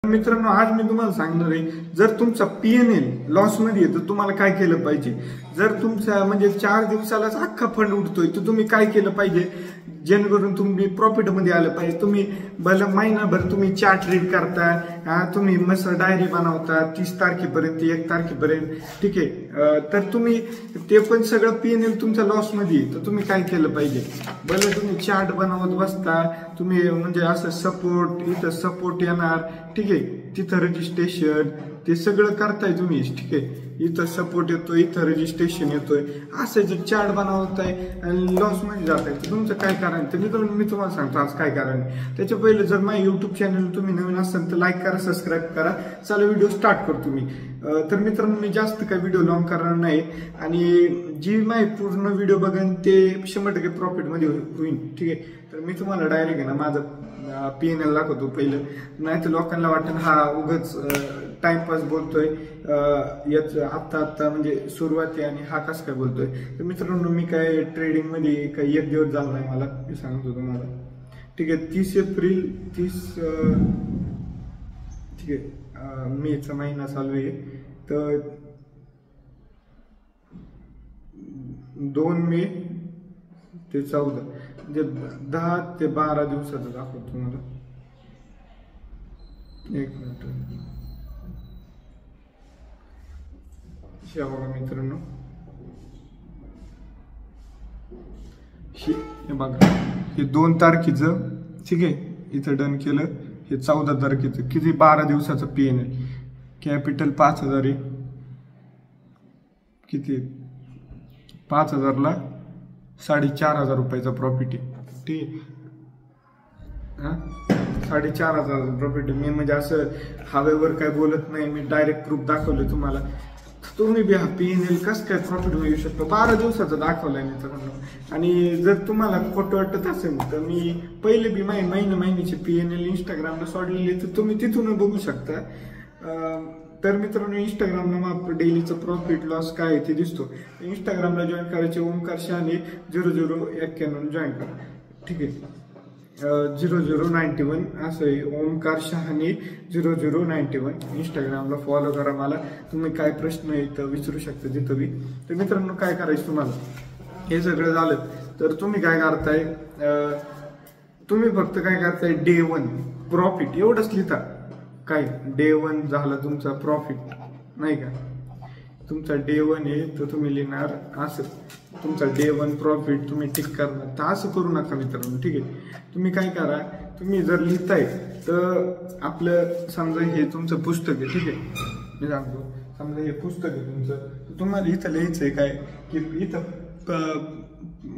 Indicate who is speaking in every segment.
Speaker 1: मित्रांनो, आज मी तुम्हाला सांगणार आहे, जर तुमचा पीएनएल लॉस मध्ये आहे तर तुम्हाला काय केलं पाहिजे। जर तुमचा म्हणजे 4 दिवसालाच अख्खा फंड उडतोय तर तुम्ही काय केलं पाहिजे जेणेकरून तुम्ही प्रॉफिट मध्ये आलं पाहिजे। तुम्ही भले महिनाभर तुम्ही चार्ट रीड करता, तुम्ही मस्त डायरी बनवता 30 तारखेपर्यंत 1 तारखेपर्यंत, ठीक आहे। तर तुम्ही ते पण सगळं पीएनएल तुमचा लॉस मध्ये तर तुम्ही काय केलं पाहिजे, भले तुम्ही चार्ट बनवत बसता, तुम्ही म्हणजे असं सपोर्ट इथं सपोर्ट येणार, ठीक आहे, तिथं रजिस्ट्रेशन ते सगळं करताय तुम्ही, ठीक आहे। इथं सपोर्ट येतोय, इथं रजिस्ट्रेशन येतोय, असं जर चार्ट बनवताय आणि लॉस मध्ये जाताय तर तुमचं काय कारण। तर मी तुम्हाला सांगतो आज काय कारण। त्याच्या पहिले जर माझ्या युट्यूब चॅनल तुम्ही नवीन असाल तर लाईक करा, सबस्क्राईब करा। चला व्हिडिओ स्टार्ट करतो मी। तर मित्रांनो, मी जास्त काही व्हिडिओ लॉंग करणार नाही आणि जी माझी पूर्ण व्हिडिओ बघेन ते 100% प्रॉफिट मध्ये होईल, ठीक आहे। तर मी तुम्हाला डायरेक्ट आहे ना माझं पीएनएल दाखवतो पहिलं, नाही तर लोकांना वाटेल हा उगाच टाइमपास बोलतोय, याच आता म्हणजे सुरुवात आहे आणि हा कसं काय बोलतोय। तर मित्रांनो, मी काय ट्रेडिंग मध्ये काही 1 दिवस झाला नाही मला, मी सांगतो तुम्हाला, ठीक आहे। 30 एप्रिल ठीक आहे, मेचा महिना चालू आहे, तर 2 मे ते 14 म्हणजे 10 ते 12 दिवसाचं दाखवतो तुम्हाला। 1 मिनिट बघा मित्रांनो, हे बघा, हे 2 तारखेचं, ठीक आहे, इथं डन केलं, हे 14 तारखेचं, किती 12 दिवसाचं पीएनएल, कॅपिटल 5000 आहे, किती 5000 ला 4500 रुपयाचा प्रॉफिट आहे, ठीक आहे। 4500 प्रॉफिट मी म्हणजे असं हवेवर काय बोलत नाही, मी डायरेक्ट प्रूफ दाखवले तुम्हाला। तुम्ही बी हा पीएनएल कसं काय प्रॉफिट मिळू शकतो 12 दिवसाचं दाखवलंय मित्रांनो। आणि जर तुम्हाला खोटं वाटत असेल तर मी पहिले बी महिन्याचे पीएनएल इंस्टाग्रामला सोडलेले, तर तुम्ही तिथून बघू शकता। तर मित्रांनो, इंस्टाग्रामला मग डेलीचं प्रॉफिट लॉस काय आहे ते दिसतो। इंस्टाग्रामला जॉईन करायचे ओमकार शहाणे 0091 जॉईन करा, ठीक आहे। 0091 असं आहे, ओमकार शहाणे 0091 इंस्टाग्रामला फॉलो करा मला। तुम्ही काय प्रश्न आहे तर विचारू शकता तिथं बी। तर मित्रांनो, काय करायचं तुम्हाला, हे सगळं झालं तर तुम्ही काय करताय, तुम्ही फक्त काय करताय डे 1 प्रॉफिट एवढंच लिहिता। काय डे 1 झालं तुमचा प्रॉफिट, नाही का, तुमचा डे 1 आहे तर तुम्ही लिहिणार असं, तुमचा डे 1 प्रॉफिट तुम्ही टिक करणार। तर असं करू नका मित्रांनो, ठीक आहे। तुम्ही काय करा, तुम्ही जर लिहिताय तर आपलं समजा हे तुमचं पुस्तक आहे, ठीक आहे, मी सांगतो, समजा हे पुस्तक आहे तुमचं, तर तुम्हाला इथं लिहायचंय काय की इथं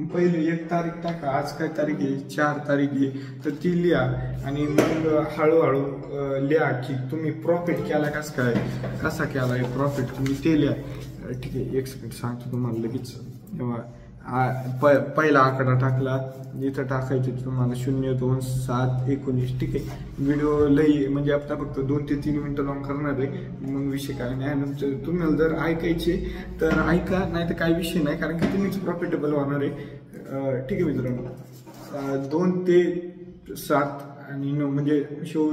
Speaker 1: पहिले 1 तारीख टाका, आज काय तारीख आहे 4 तारीख आहे, तर ती लिहा आणि मग हळूहळू लिहा की तुम्ही प्रॉफिट केला कसा केला आहे प्रॉफिट, तुम्ही ते लिहा, ठीक आहे। 1 सेकंड सांगतो तुम्हाला लगेच। पहिला आकडा टाकला, इथं टाकायचे तुम्हाला 02/7/19, ठीक आहे। व्हिडिओ लई म्हणजे आता फक्त 2 ते 3 मिनिटं लॉंग करणार आहे, मग विषय काय नाही। तुम्हाला जर ऐकायचे तर ऐका, नाही तर काही विषय नाही, कारण की तुम्हीच प्रॉफिटेबल होणार आहे, ठीक आहे मित्रांनो। 2 ते 7 आणि 9 म्हणजे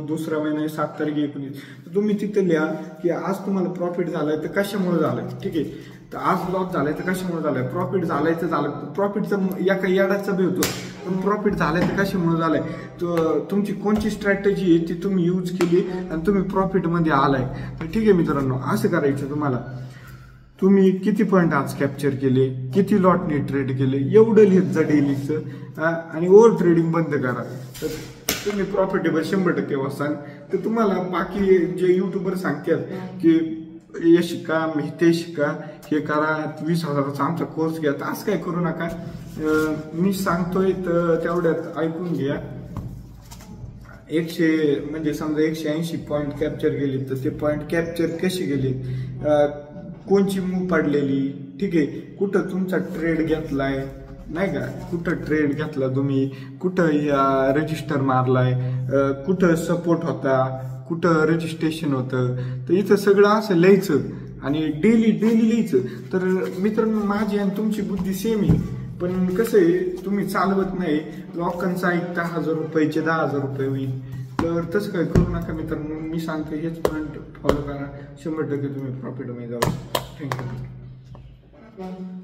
Speaker 1: दुसरा महिना 7 तारीख 19, तर तुम्ही तिथं लिहा की आज तुम्हाला प्रॉफिट झालाय तर कशामुळे झालंय, ठीक आहे। तर आज लॉस झालाय तर कशामुळे झालाय, प्रॉफिट झालाय तर झालं, प्रॉफिटचं या काही याडाचा बी होतो, पण प्रॉफिट झालाय तर कशामुळे झालाय, तर तुमची कोणची स्ट्रॅटेजी आहे ती तुम्ही यूज केली आणि तुम्ही प्रॉफिट मध्ये आलाय, तर ठीक आहे मित्रांनो। असं करायचं तुम्हाला, तुम्ही किती पॉईंट आज कॅप्चर केले, किती लॉटने ट्रेड केले, एवढं लिहित जा डेलीचं, आणि ओव्हर ट्रेडिंग बंद करा, तर तुम्ही प्रॉफिटेबल 100% व्हाल। तर तुम्हाला बाकी जे युट्यूबर सांगतात की हे शिका, ते शिका, हे करा, 20,000चा आमचा कोर्स घ्या, तर असं काय करू नका। मी सांगतोय तर तेवढ्यात ऐकून घ्या। 100 म्हणजे समजा 180 पॉईंट कॅप्चर केले, तर ते पॉईंट कॅप्चर कसे गेले, कोणची मूव पडलेली, ठीक आहे, कुठं तुमचा ट्रेड घेतलाय, नाही का, कुठं ट्रेड घेतला तुम्ही, कुठं रजिस्टर मारलाय, कुठं सपोर्ट होता, कुठं रजिस्ट्रेशन होतं, तर इथं सगळं असं लिहायचं आणि डेली लिहायचं। तर मित्रांनो, माझी आणि तुमची बुद्धी सेम आहे, पण कसं आहे तुम्ही चालवत नाही, लोकांचं ऐकता 1000 रुपयाचे 10,000 रुपये होईल, तर तसं काही करू नका मित्रांनो, मी सांगतो हेच पॉईंट फॉलो करा, 100% तुम्ही प्रॉफिटमध्ये जाऊ. थँक्यू.